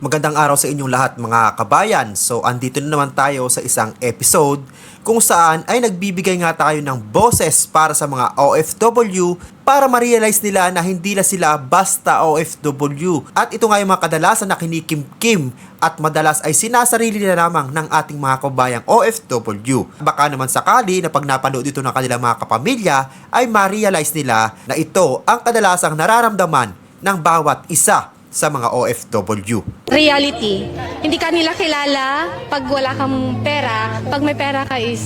Magandang araw sa inyong lahat mga kabayan. So andito na naman tayo sa isang episode kung saan ay nagbibigay nga tayo ng boses para sa mga OFW para ma-realize nila na hindi na sila basta OFW. At ito nga yung mga kadalasan na kinikimkim at madalas ay sinasarili na lamang ng ating mga kabayang OFW. Baka naman sakali na pag napanood ito ng kanilang mga kapamilya ay ma-realize nila na ito ang kadalasang nararamdaman ng bawat isa sa mga OFW. Reality. Hindi ka nila kilala pag wala kang pera. Pag may pera ka is,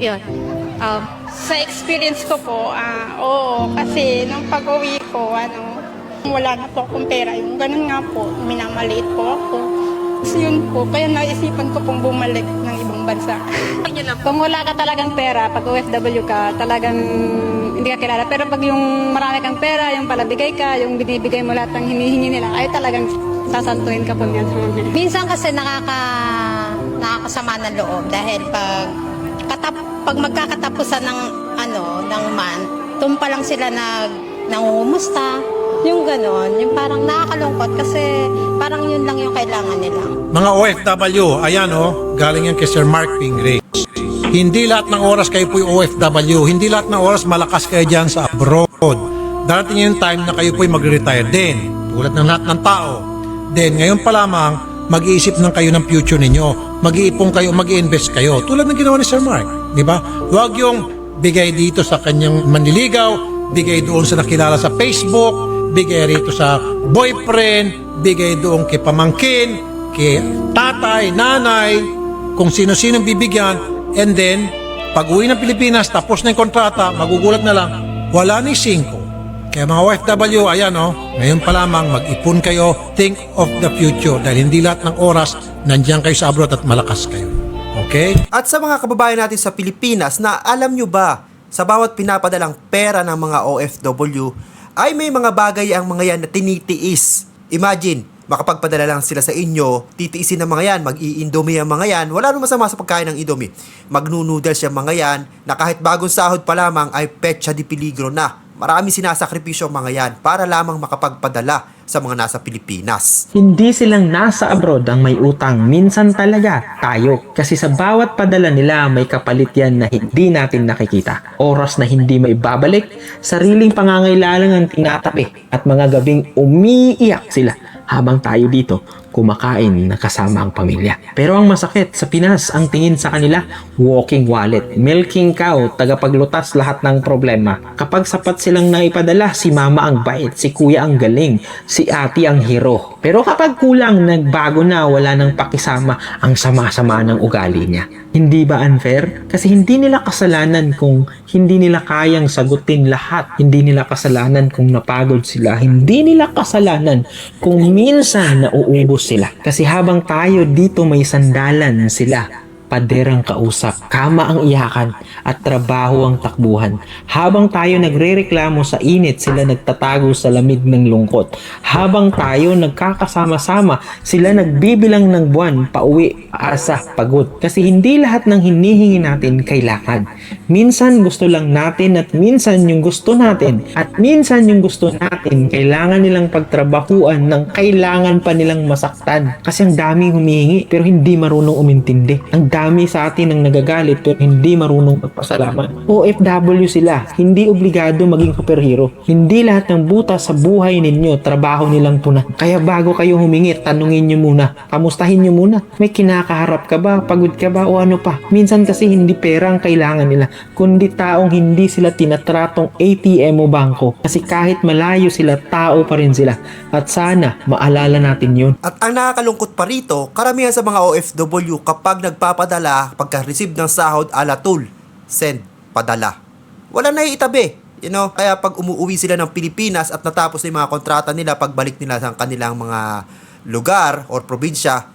yun. Sa experience ko po, oo, kasi nung pag-uwi ko, wala na po akong pera. Yung ganun nga po, minamaliit po ako. Kasi yun po, kaya naisipan ko pong bumalik ng ibang bansa. Kung wala ka talagang pera, pag OFW ka, talagang hindi ka kilala. Pero pag yung marami kang pera, yung palabigay ka, yung binibigay mo lahat ng hinihingi nila, ay talagang sasantuin ka po niyan. Minsan kasi nakakasama ng loob dahil pag magkakatapusan ng month, doon pa lang sila nangungumusta. Yung ganon, yung parang nakakalungkot kasi parang yun lang yung kailangan nila. Mga OFW, ayan galing yan kay Sir Mark Pingray. Hindi lahat ng oras kayo po'y OFW, hindi lahat ng oras malakas kayo dyan sa abroad. Darating yung time na kayo po'y mag-retire din, tulad ng lahat ng tao. Then ngayon pa lamang, mag-iisip ng kayo ng future ninyo, mag-iipong kayo, mag-invest kayo, tulad ng ginawa ni Sir Mark, di ba? Huwag yung bigay dito sa kanyang manliligaw, bigay doon sa nakilala sa Facebook, bigay rito sa boyfriend, bigay doon kay pamangkin, kay tatay, nanay, kung sino-sino bibigyan, and then, pag uwi ng Pilipinas, tapos na yung kontrata, magugulat na lang, wala ni 5. Kaya mga OFW, ayan ngayon pa lamang, mag-ipon kayo, think of the future, dahil hindi lahat ng oras, nandiyan kayo sa abroad at malakas kayo. Okay? At sa mga kababayan natin sa Pilipinas na alam nyo ba, sa bawat pinapadalang pera ng mga OFW, ay may mga bagay ang mga yan na tinitiis. Imagine, makapagpadala lang sila sa inyo, titiisin ng mga yan, mag-i-indomie ang mga yan, wala namang masama sa pagkain ng indomie. Magnu-noodles yung mga yan, na kahit bagong sahod pa lamang ay petsa di peligro na. Marami sinasakripisyo ang mga yan para lamang makapagpadala sa mga nasa Pilipinas. Hindi silang nasa abroad ang may utang, minsan talaga tayo. Kasi sa bawat padala nila may kapalit yan na hindi natin nakikita. Oras na hindi maibabalik, sariling pangangailangan ang tinatabi at mga gabing umiiyak sila habang tayo dito kumakain na kasama ang pamilya. Pero ang masakit sa Pinas, ang tingin sa kanila, walking wallet, milking cow, tagapaglutas lahat ng problema. Kapag sapat silang naipadala, si mama ang bait, si kuya ang galing, si ate ang hero. Pero kapag kulang, nagbago na, wala nang pakisama, ang sama-sama ng ugali niya. Hindi ba unfair? Kasi hindi nila kasalanan kung hindi nila kayang sagutin lahat. Hindi nila kasalanan kung napagod sila. Hindi nila kasalanan kung minsan nauubos sila. Kasi habang tayo dito may sandalan sila, paderang kausap, kama ang iyakan at trabaho ang takbuhan. Habang tayo nagrereklamo sa init, sila nagtatago sa lamig ng lungkot. Habang tayo nagkakasama-sama, sila nagbibilang ng buwan, pauwi, asa, pagod. Kasi hindi lahat ng hinihingi natin kailangan. Minsan gusto lang natin at minsan yung gusto natin. At minsan yung gusto natin, kailangan nilang pagtrabahuan ng kailangan pa nilang masaktan. Kasi ang daming humihingi pero hindi marunong umintindi. Ang dami sa atin ang nagagalit pero hindi marunong magpasalamat. OFW sila, hindi obligado maging superhero. Hindi lahat ng butas sa buhay ninyo, trabaho nilang punan. Kaya bago kayo humingi, tanungin nyo muna. Kamustahin nyo muna. May kinakaharap ka ba? Pagod ka ba? O ano pa? Minsan kasi hindi pera ang kailangan nila, kundi taong hindi sila tinatratong ATM o bangko. Kasi kahit malayo sila, tao pa rin sila. At sana, maalala natin yun. At ang nakakalungkot pa rito, karamihan sa mga OFW kapag nagpapadala, pagka-receive ng sahod, alatul, send, padala. Wala na iitabi. Kaya pag umuwi sila ng Pilipinas at natapos na yung mga kontrata nila, pagbalik nila sa kanilang mga lugar or probinsya,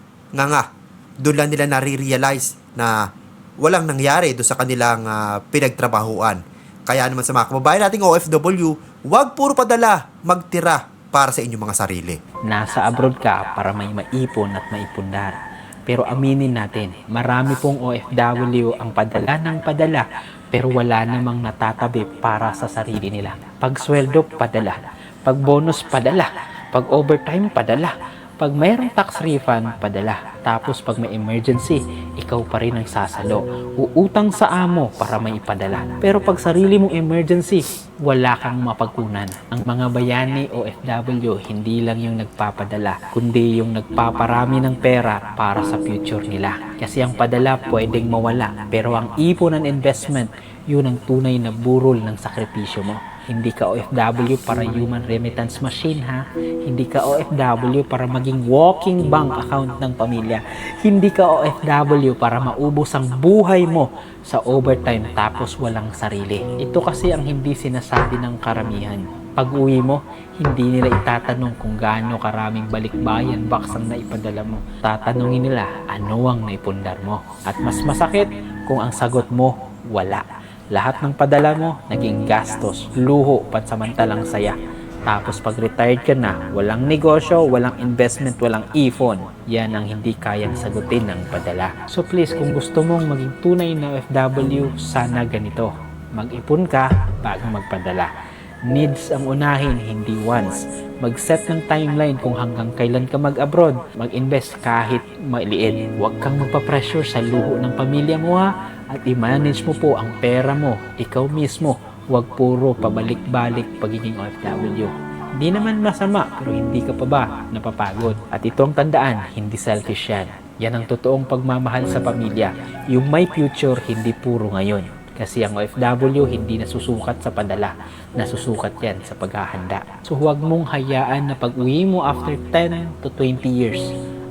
doon lang nila nare-realize na walang nangyari doon sa kanilang pinagtrabahuan. Kaya naman sa mga kababayan nating OFW, huwag puro padala, magtira para sa inyong mga sarili. Nasa abroad ka para may maipon at maipundar. Pero aminin natin, marami pong OFW ang padala ng padala pero wala namang natatabi para sa sarili nila. Pag sweldo, padala. Pag bonus, padala. Pag overtime, padala. Pag mayroong tax refund, padala. Tapos pag may emergency, ikaw pa rin ang sasalo. Uutang sa amo para may ipadala. Pero pag sarili mong emergency, wala kang mapagkunan. Ang mga bayani o OFW, hindi lang yung nagpapadala, kundi yung nagpaparami ng pera para sa future nila. Kasi ang padala pwedeng mawala, pero ang ipon and investment, yun ang tunay na burol ng sakripisyo mo. Hindi ka OFW para human remittance machine, ha? Hindi ka OFW para maging walking bank account ng pamilya. Hindi ka OFW para maubos ang buhay mo sa overtime tapos walang sarili. Ito kasi ang hindi sinasabi ng karamihan. Pag uwi mo, hindi nila itatanong kung gaano karaming balikbayan box ang naipadala mo. Tatanungin nila ano ang naipundar mo. At mas masakit kung ang sagot mo, wala. Lahat ng padala mo, naging gastos, luho, pansamantalang saya. Tapos pag retired ka na, walang negosyo, walang investment, walang ipon. Yan ang hindi kayang sagutin ng padala. So please, kung gusto mong maging tunay na OFW, sana ganito. Mag-ipon ka bago magpadala. Needs ang unahin, hindi wants. Mag-set ng timeline kung hanggang kailan ka mag-abroad. Mag-invest kahit maliit. Huwag kang magpa-pressure sa luho ng pamilya mo, ha. At i-manage mo po ang pera mo, ikaw mismo. Huwag puro pabalik-balik pagiging OFW. Hindi naman masama, pero hindi ka pa ba napapagod? At ito ang tandaan, hindi selfish yan. Yan ang totoong pagmamahal sa pamilya. Yung may future, hindi puro ngayon. Kasi ang OFW hindi nasusukat sa padala, nasusukat yan sa paghahanda. So huwag mong hayaan na pag-uwi mo after 10 to 20 years,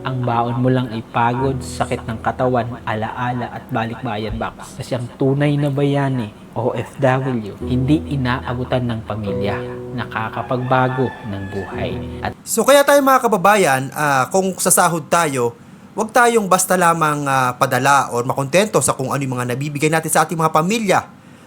ang baon mo lang ay pagod, sakit ng katawan, alaala at balikbayan box. Kasi ang tunay na bayani, OFW, hindi inaabutan ng pamilya, nakakapagbago ng buhay. At So kaya tayo mga kababayan, kung sasahod tayo, huwag tayong basta lamang padala o makontento sa kung ano yung mga nabibigay natin sa ating mga pamilya.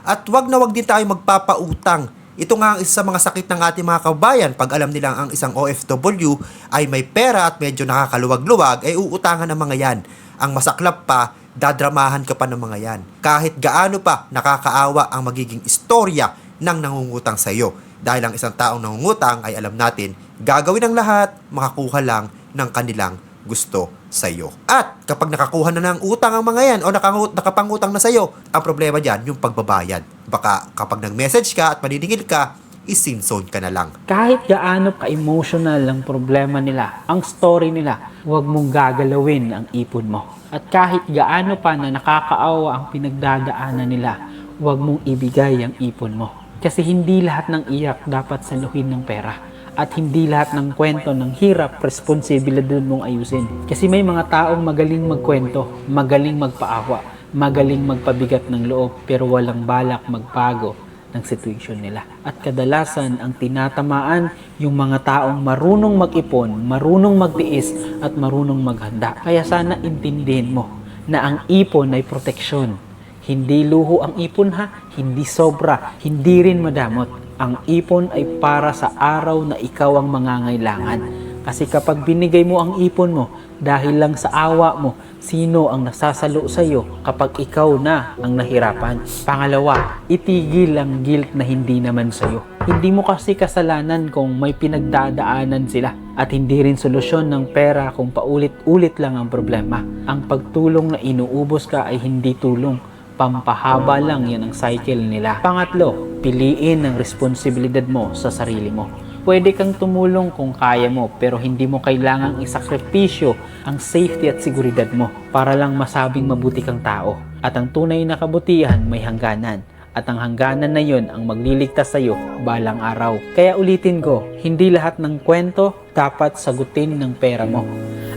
At huwag na huwag din tayo magpapautang. Ito nga ang isa sa mga sakit ng ating mga kababayan. Pag alam nilang ang isang OFW ay may pera at medyo nakakaluwag-luwag, ay uutangan ng mga yan. Ang masaklap pa, dadramahan ka pa ng mga yan. Kahit gaano pa nakakaawa ang magiging istorya ng nangungutang sa iyo. Dahil ang isang taong nangungutang ay alam natin, gagawin ang lahat, makakuha lang ng kanilang gusto sa iyo. At kapag nakakuha na ng utang ang mga yan o nakapangutang na sa iyo, ang problema diyan yung pagbabayad. Baka kapag nag-message ka at maniningil ka, isin-zone ka na lang. kahit gaano ka-emotional ang problema nila, ang story nila, huwag mong gagalawin ang ipon mo. At kahit gaano pa na nakakaawa ang pinagdadaanan nila, huwag mong ibigay ang ipon mo. Kasi hindi lahat ng iyak dapat saluhin ng pera. At hindi lahat ng kwento ng hirap, responsibilidad mong ayusin. Kasi may mga taong magaling magkwento, magaling magpaawa, magaling magpabigat ng loob, pero walang balak magbago ng situation nila. At kadalasan ang tinatamaan yung mga taong marunong mag-ipon, marunong magtiis, at marunong maghanda. Kaya sana intindihin mo na ang ipon ay proteksyon. Hindi luho ang ipon, ha, hindi sobra, hindi rin madamot. Ang ipon ay para sa araw na ikaw ang mangangailangan. Kasi kapag binigay mo ang ipon mo, dahil lang sa awa mo, sino ang nasasalo sa iyo kapag ikaw na ang nahirapan? Pangalawa, itigil ang guilt na hindi naman sa iyo. Hindi mo kasi kasalanan kung may pinagdadaanan sila. At hindi rin solusyon ng pera kung paulit-ulit lang ang problema. Ang pagtulong na inuubos ka ay hindi tulong. Pampahaba lang yan ang cycle nila. Pangatlo, piliin ang responsibilidad mo sa sarili mo. Pwede kang tumulong kung kaya mo, pero hindi mo kailangang isakripisyo ang safety at seguridad mo para lang masabing mabuti kang tao. At ang tunay na kabutihan may hangganan. At ang hangganan na yon ang magliligtas sa iyo balang araw. Kaya ulitin ko, hindi lahat ng kwento dapat sagutin ng pera mo.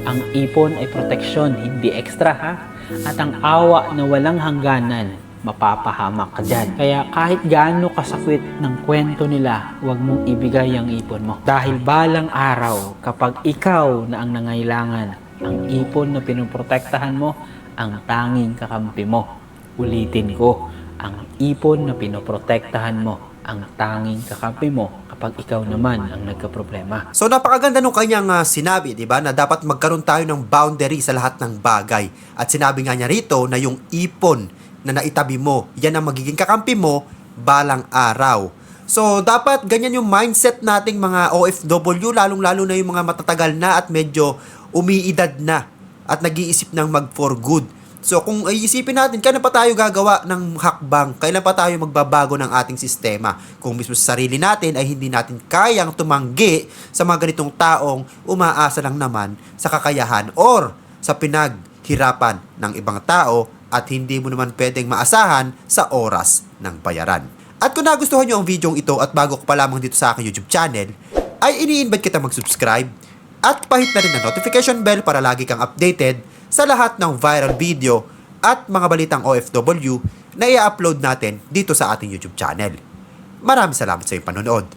Ang ipon ay proteksyon, hindi extra, ha? At ang awa na walang hangganan, mapapahamak ka dyan. Kaya kahit gaano kasakit ng kwento nila, huwag mong ibigay ang ipon mo. Dahil balang araw, kapag ikaw na ang nangailangan, ang ipon na pinoprotektahan mo, ang tanging kakampi mo. Ulitin ko, ang ipon na pinoprotektahan mo, ang tanging kakampi mo kapag ikaw naman ang nagkaproblema. So napakaganda nung kanyang sinabi, di ba, na dapat magkaroon tayo ng boundary sa lahat ng bagay. At sinabi nga niya rito na yung ipon na naitabi mo, yan ang magiging kakampi mo balang araw. So, dapat ganyan yung mindset nating mga OFW, lalong-lalo na yung mga matatagal na at medyo umiidad na at nag-iisip ng mag-for good. So, kung iisipin natin, kailan pa tayo gagawa ng hakbang? Kailan pa tayo magbabago ng ating sistema? Kung mismo sa sarili natin ay hindi natin kayang tumanggi sa mga ganitong taong umaasa lang naman sa kakayahan or sa pinaghirapan ng ibang tao at hindi mo naman pwedeng maasahan sa oras ng bayaran. At kung nagustuhan nyo ang video ito at bago ka pa lamang dito sa aking YouTube channel, ay ini-invite kita mag-subscribe at pahit na rin ang notification bell para lagi kang updated sa lahat ng viral video at mga balitang OFW na i-upload natin dito sa ating YouTube channel. Maraming salamat sa iyong panonood.